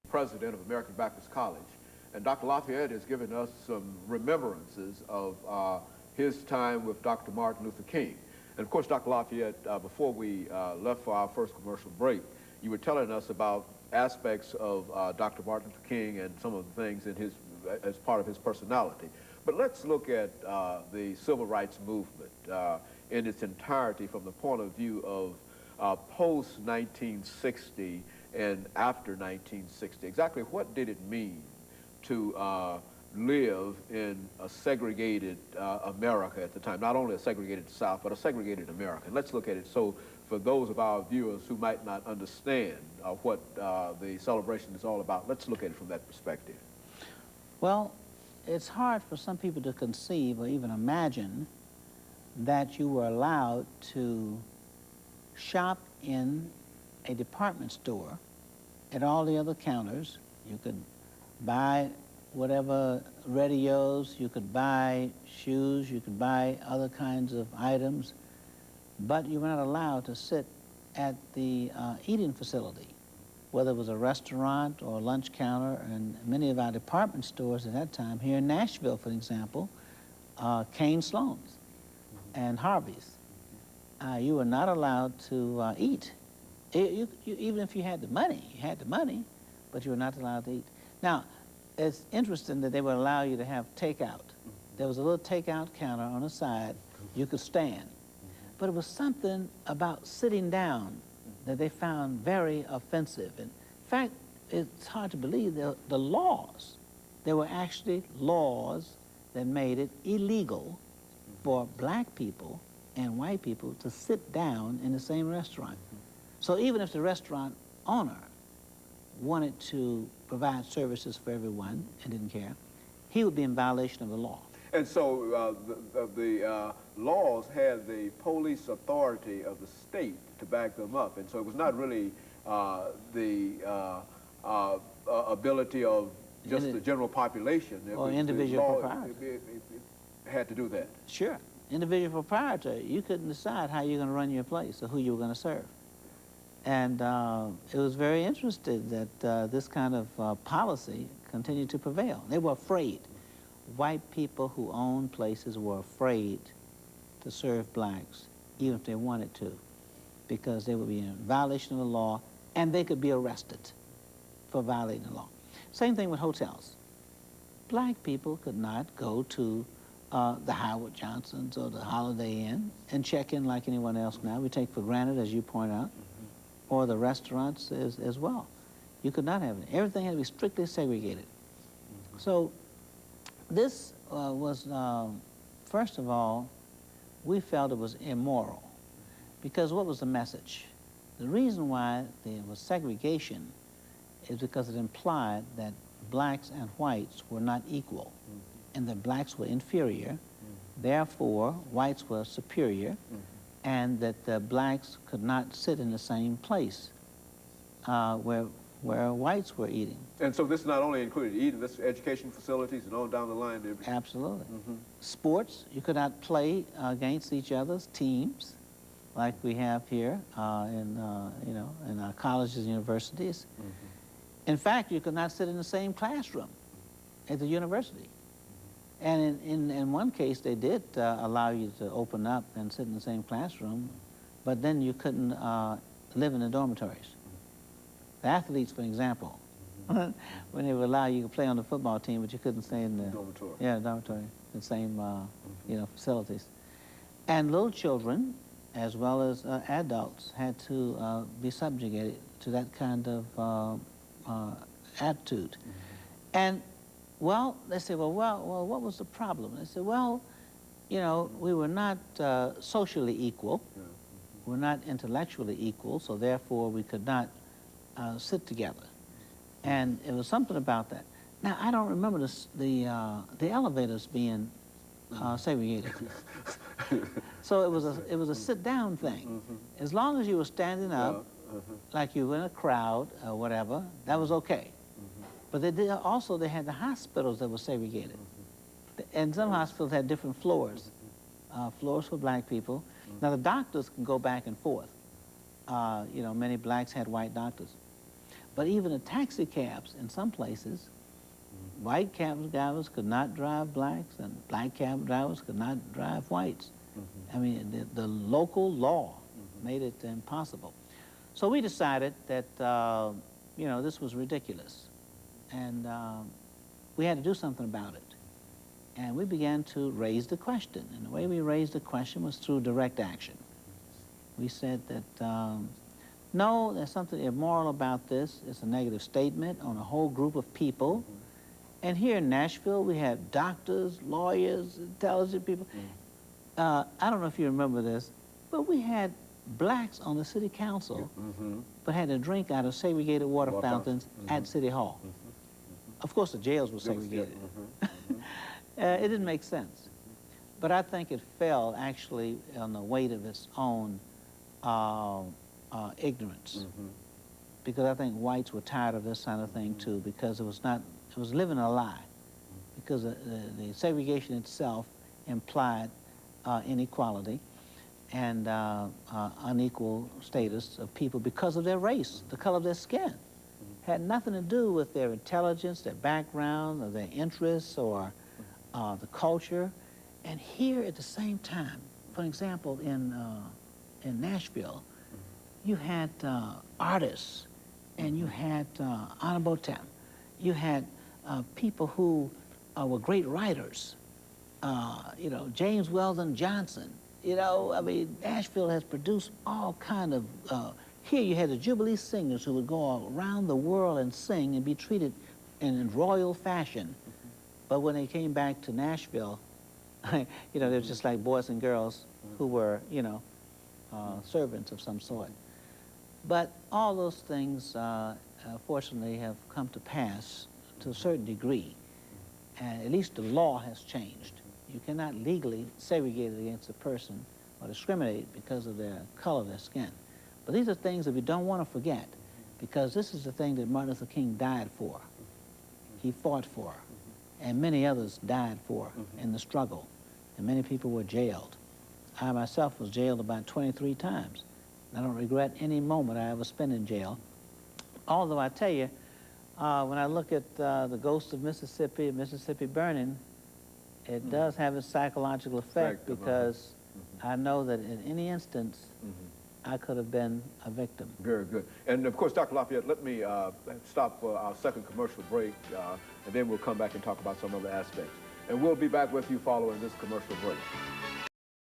president of American Baptist College. And Dr. Lafayette has given us some remembrances of his time with Dr. Martin Luther King. And of course, Dr. Lafayette, before we left for our first commercial break, you were telling us about aspects of Dr. Martin Luther King and some of the things in his, as part of his personality. But let's look at the civil rights movement in its entirety from the point of view of post-1960 and after 1960. Exactly what did it mean to live in a segregated America at the time, not only a segregated South, but a segregated America? Let's look at it so for those of our viewers who might not understand what the celebration is all about, let's look at it from that perspective. Well, it's hard for some people to conceive or even imagine that you were allowed to shop in a department store at all the other counters. You could buy whatever radios, you could buy shoes, you could buy other kinds of items, but you were not allowed to sit at the eating facility, whether it was a restaurant or a lunch counter. And many of our department stores at that time, here in Nashville, for example, Kane Sloan's and Harvey's, you were not allowed to eat. Even if you had the money, but you were not allowed to eat. Now, it's interesting that they would allow you to have takeout. There was a little takeout counter on the side. You could stand. But it was something about sitting down that they found very offensive. In fact, it's hard to believe the laws. There were actually laws that made it illegal for black people and white people to sit down in the same restaurant. So even if the restaurant owner wanted to provide services for everyone and didn't care, he would be in violation of the law. And so the laws had the police authority of the state to back them up, and so it was not really the ability of just the general population. Or individual proprietor. It had to do that. Sure. Individual proprietor, you couldn't decide how you're going to run your place or who you were going to serve. And it was very interesting that this kind of policy continued to prevail. They were afraid. White people who owned places were afraid to serve blacks, even if they wanted to, because they would be in violation of the law, and they could be arrested for violating the law. Same thing with hotels. Black people could not go to the Howard Johnson's or the Holiday Inn and check in like anyone else now. We take for granted, as you point out, or the restaurants as well. You could not have it. Everything had to be strictly segregated. So this was, first of all, we felt it was immoral, because what was the message? The reason why there was segregation is because it implied that blacks and whites were not equal, and that blacks were inferior, therefore whites were superior, and that the blacks could not sit in the same place where whites were eating. And so this not only included eating, this education facilities and on down the line. Absolutely. Sports, you could not play against each other's teams, like we have here in our colleges and universities. In fact, you could not sit in the same classroom at the university. And in one case, they did allow you to open up and sit in the same classroom, but then you couldn't live in the dormitories. The athletes, for example, when they would allow you to play on the football team, but you couldn't stay in the dormitory. Yeah, dormitory, the same facilities. And little children, as well as adults, had to be subjugated to that kind of attitude. And well, they say, well, what was the problem? They said, well, we were not socially equal. We're not intellectually equal, so therefore we could not sit together. And it was something about that. Now, I don't remember the elevators being segregated. So it was a sit-down thing. As long as you were standing up, like you were in a crowd or whatever, that was okay. But they had the hospitals that were segregated. And some hospitals had different floors. Floors for black people. Now the doctors can go back and forth. Many blacks had white doctors. But even the taxi cabs in some places, white cab drivers could not drive blacks, and black cab drivers could not drive whites. I mean, the local law made it impossible. So we decided that, you know, this was ridiculous. And we had to do something about it. And we began to raise the question. And the way we raised the question was through direct action. We said that, no, there's something immoral about this. It's a negative statement on a whole group of people. And here in Nashville, we had doctors, lawyers, intelligent people. I don't know if you remember this, but we had blacks on the city council, but had to drink out of segregated water fountains at City Hall. Of course, the jails were segregated. It didn't make sense. But I think it fell, actually, on the weight of its own ignorance. Because I think whites were tired of this kind of thing, too, because it was living a lie. Because the segregation itself implied inequality and unequal status of people because of their race, the color of their skin. Had nothing to do with their intelligence, their background, or their interests, or the culture. And here at the same time, for example, in Nashville, you had artists, and you had Honorable Tam. You had people who were great writers. You know, James Weldon Johnson. You know, I mean, Nashville has produced all kind of, here you had the Jubilee singers who would go around the world and sing and be treated in royal fashion. But when they came back to Nashville, you know, they're just like boys and girls who were, you know, servants of some sort. But all those things, fortunately, have come to pass to a certain degree. And at least the law has changed. You cannot legally segregate against a person or discriminate because of their color of their skin. But these are things that we don't want to forget, because this is the thing that Martin Luther King died for. He fought for, and many others died for in the struggle, and many people were jailed. I myself was jailed about 23 times. I don't regret any moment I ever spent in jail. Although I tell you, when I look at the ghost of Mississippi, Mississippi Burning, it does have a psychological effect, because I know that in any instance, I could have been a victim. Very good. And of course, Dr. Lafayette, let me stop for our second commercial break, and then we'll come back and talk about some other aspects. And we'll be back with you following this commercial break.